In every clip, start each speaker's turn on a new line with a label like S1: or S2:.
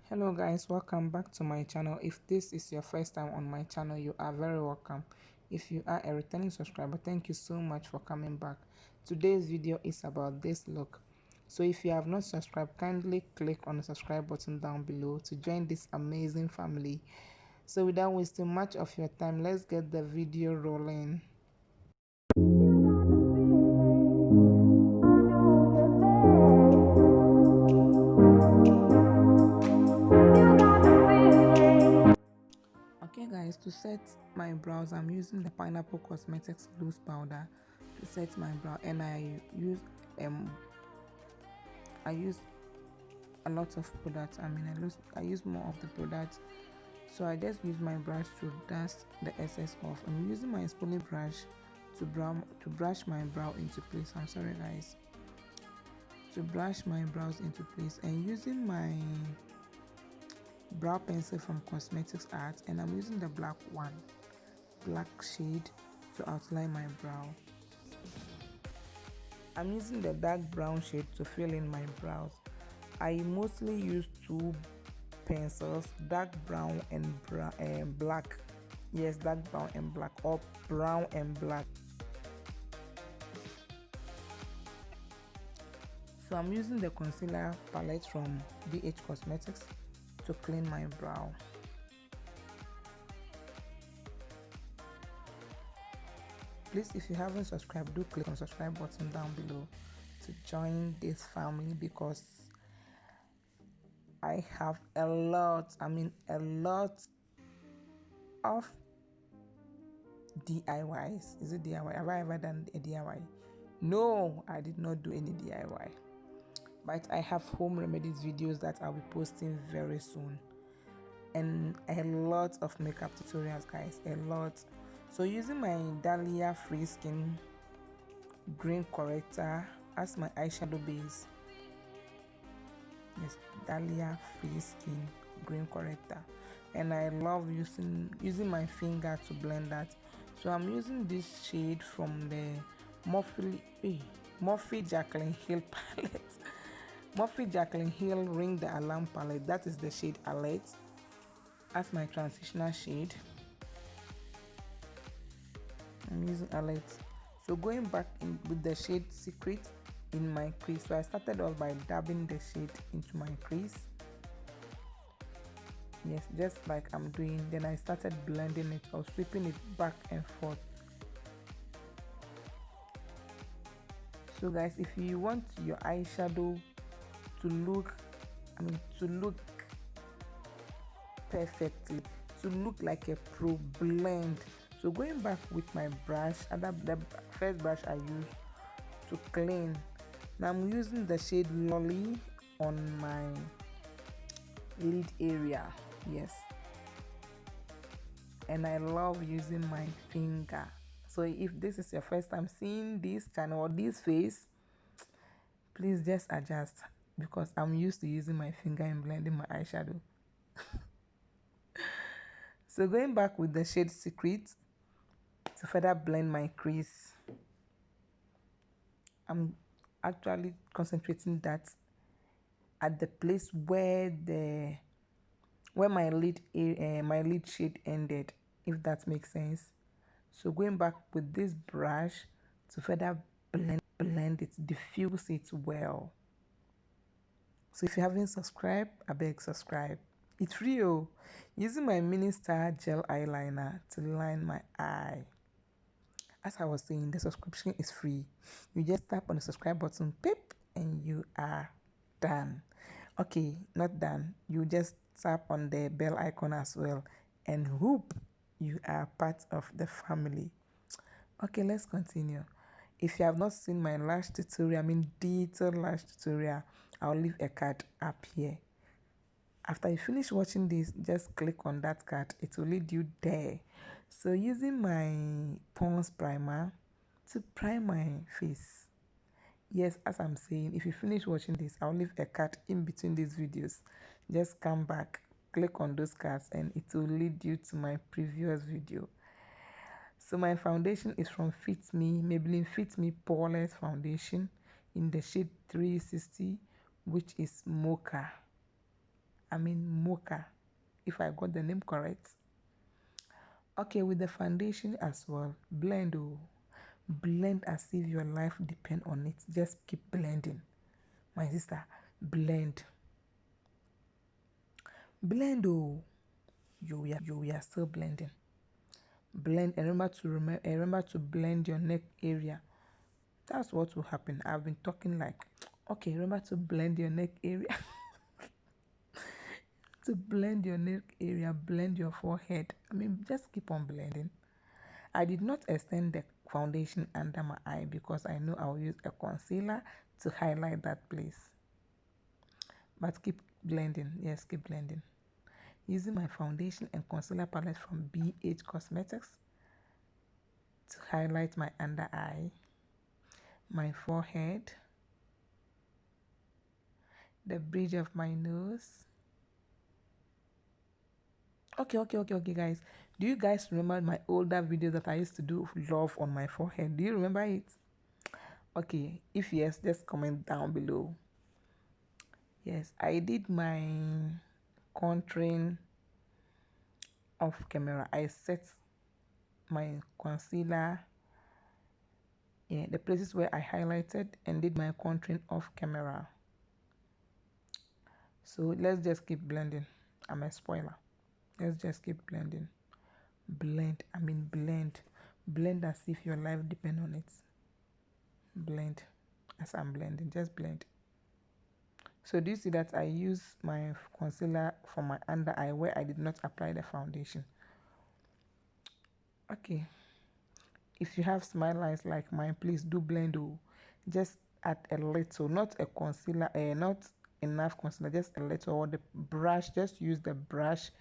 S1: Hello guys, welcome back to my channel. If this is your first time on my channel, you are very welcome. If you are a returning subscriber, thank you so much for coming back. Today's video is about this look. So if you have not subscribed, kindly click on the subscribe button down below to join this amazing family. So without wasting much of your time, let's get the video rolling. Okay guys, to set my brows, I'm using the Pineapple Cosmetics loose powder to set my brow, and um I use a lot of products. I use more of the products, so I just use my brush to dust the excess off. I'm using my spoolie brush to brush my brow into place. I'm sorry guys, to brush my brows into place, and using my brow pencil from Cosmetics Art, and I'm using the black shade to outline my brow. I'm using the dark brown shade to fill in my brows. I mostly use two pencils, dark brown and black. Yes, dark brown and black, or brown and black. So I'm using the concealer palette from BH Cosmetics to clean my brow. Please, if you haven't subscribed, do click on the subscribe button down below to join this family, because I have a lot of DIYs. Is it DIY? Have I ever done a DIY? No, I did not do any DIY. But I have home remedies videos that I'll be posting very soon. And a lot of makeup tutorials, guys. A lot. So using my Dahlia Free Skin Green Corrector as my eyeshadow base. Yes, Dahlia Free Skin Green Corrector. And I love using my finger to blend that. So I'm using this shade from the Morphe Jaclyn Hill palette. Morphe Jaclyn Hill Ring the Alarm palette. That is the shade Alert as my transitional shade. I'm using Alert. So going back in with the shade Secret in my crease. So I started off by dabbing the shade into my crease. Yes, just like I'm doing. Then I started blending it or sweeping it back and forth. So guys, if you want your eyeshadow to look perfectly, to look like a pro blend, so going back with my brush, the first brush I used to clean, now I'm using the shade Lolly on my lid area. Yes, and I love using my finger. So if this is your first time seeing this channel or this face, please just adjust, because I'm used to using my finger and blending my eyeshadow. So going back with the shade Secret to further blend my crease, I'm actually concentrating that at the place where my lid shade ended, if that makes sense. So going back with this brush to further blend it, diffuse it well. So if you haven't subscribed, I beg subscribe. It's real. Using my ministar gel eyeliner to line my eye. As I was saying, the subscription is free. You just tap on the subscribe button, pip, and you are done. Okay, not done. You just tap on the bell icon as well, and whoop, you are part of the family. Okay, let's continue. If you have not seen my lash tutorial, detailed lash tutorial, I'll leave a card up here. After you finish watching this, just click on that card. It will lead you there. So using my Pond's primer to prime my face. Yes, as I'm saying, if you finish watching this, I'll leave a card in between these videos. Just come back, click on those cards, and it will lead you to my previous video. So my foundation is from Maybelline Fit Me Poreless Foundation in the shade 360, which is Mocha. I mean mocha, if I got the name correct. Okay, with the foundation as well, blend. Oh, blend as if your life depend on it. Just keep blending, my sister. Blend, blend. Oh, we are still blending. Blend, and remember to blend your neck area. That's what will happen. I've been talking like, okay, remember to blend your neck area. To blend your neck area, blend your forehead. I mean, just keep on blending. I did not extend the foundation under my eye because I know I'll use a concealer to highlight that place. But keep blending. Yes, keep blending. Using my foundation and concealer palette from BH Cosmetics to highlight my under eye, my forehead, the bridge of my nose. Okay, guys. Do you guys remember my older videos that I used to do love on my forehead? Do you remember it? Okay, if yes, just comment down below. Yes, I did my contouring off camera. I set my concealer, yeah, the places where I highlighted, and did my contouring off camera. So let's just keep blending. I'm a spoiler. Let's just keep blending. Blend, I mean blend. Blend as if your life depends on it. Blend as I'm blending. Just blend. So do you see that I use my concealer for my under eye where I did not apply the foundation? Okay. If you have smile lines like mine, please do blend. Oh, just add a little, not a concealer, not enough concealer, just a little, or the brush. Just use the brush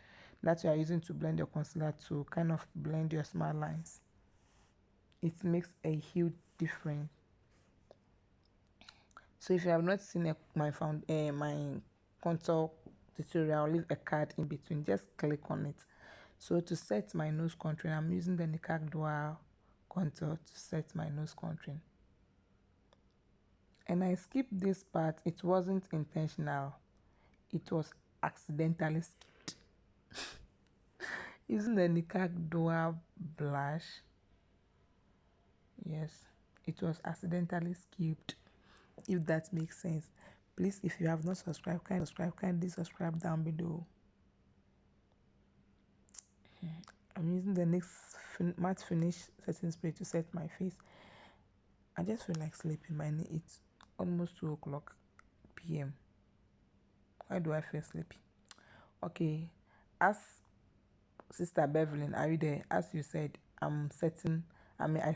S1: that you are using to blend your concealer to kind of blend your smile lines. It makes a huge difference. So if you have not seen my contour tutorial, I'll leave a card in between. Just click on it. So to set my nose contouring, I'm using the Nickak dual contour to set my nose contouring. And I skipped this part. It wasn't intentional. It was accidentally skipped. Using the Nickak dual blush. Yes, it was accidentally skipped. If that makes sense. Please, if you have not subscribed, kindly subscribe down below. I'm using the NYX matte finish setting spray to set my face. I just feel like sleeping. It's almost 2 o'clock p.m. Why do I feel sleepy? Okay, as Sister Bevelyn, are you there? As you said, I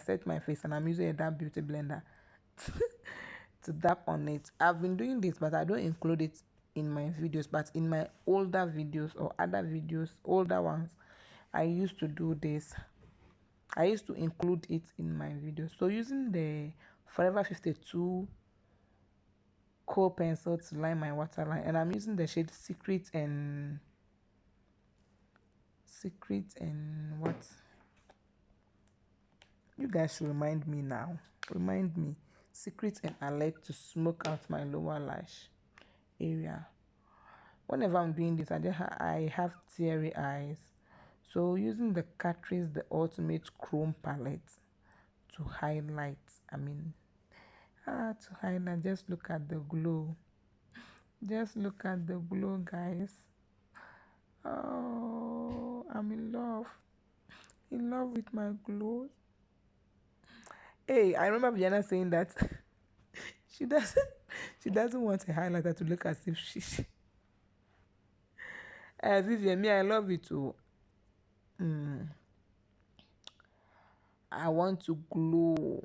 S1: set my face and I'm using a damp beauty blender to dab on it. I've been doing this, but I don't include it in my videos. But in my older videos or other videos, older ones, I used to do this. I used to include it in my videos. So using the Forever 52 kohl pencil to line my waterline, and I'm using the shade Secret and what? You guys should remind me now. Remind me. Secret and Alert to smoke out my lower lash area. Whenever I'm doing this, I have teary eyes. So using the Catrice, the Ultimate Chrome palette to highlight. To highlight. Just look at the glow. Just look at the glow, guys. Oh, I'm in love. In love with my glow. Hey, I remember Vienna saying that she doesn't she doesn't want a highlighter to look as if Vivian, me, I love it too. I want to glow.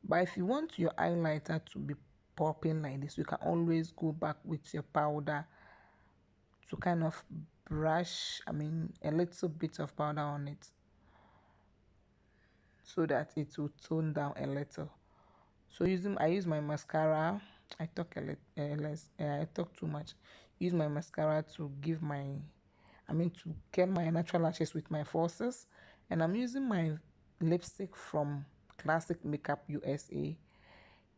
S1: But if you want your highlighter to be popping like this, you can always go back with your powder to kind of brush, a little bit of powder on it so that it will tone down a little. So I use my mascara. I talk a little less. I talk too much. Use my mascara to to curl my natural lashes with my forces. And I'm using my lipstick from Classic Makeup USA.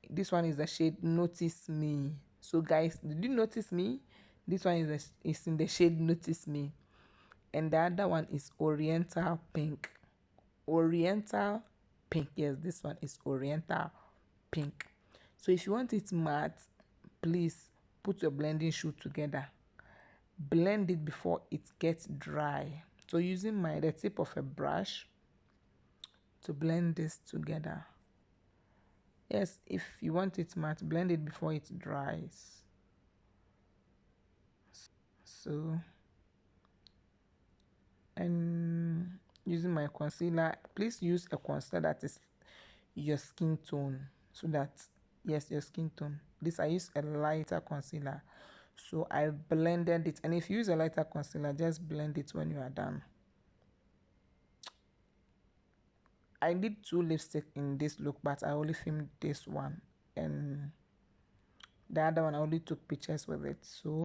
S1: This one is the shade Notice Me. So guys, did you notice me? This one is in the shade Notice Me, and the other one is Oriental Pink. Oriental Pink. Yes, this one is Oriental Pink. So if you want it matte, please put your blending shoe together. Blend it before it gets dry. So using the tip of a brush to blend this together. Yes, if you want it matte, blend it before it dries. So, and using my concealer, please use a concealer that is your skin tone, so that, yes, your skin tone. This, I use a lighter concealer, so I blended it. And if you use a lighter concealer, just blend it when you are done. I did 2 lipstick in this look, but I only filmed this one, and the other one I only took pictures with it. So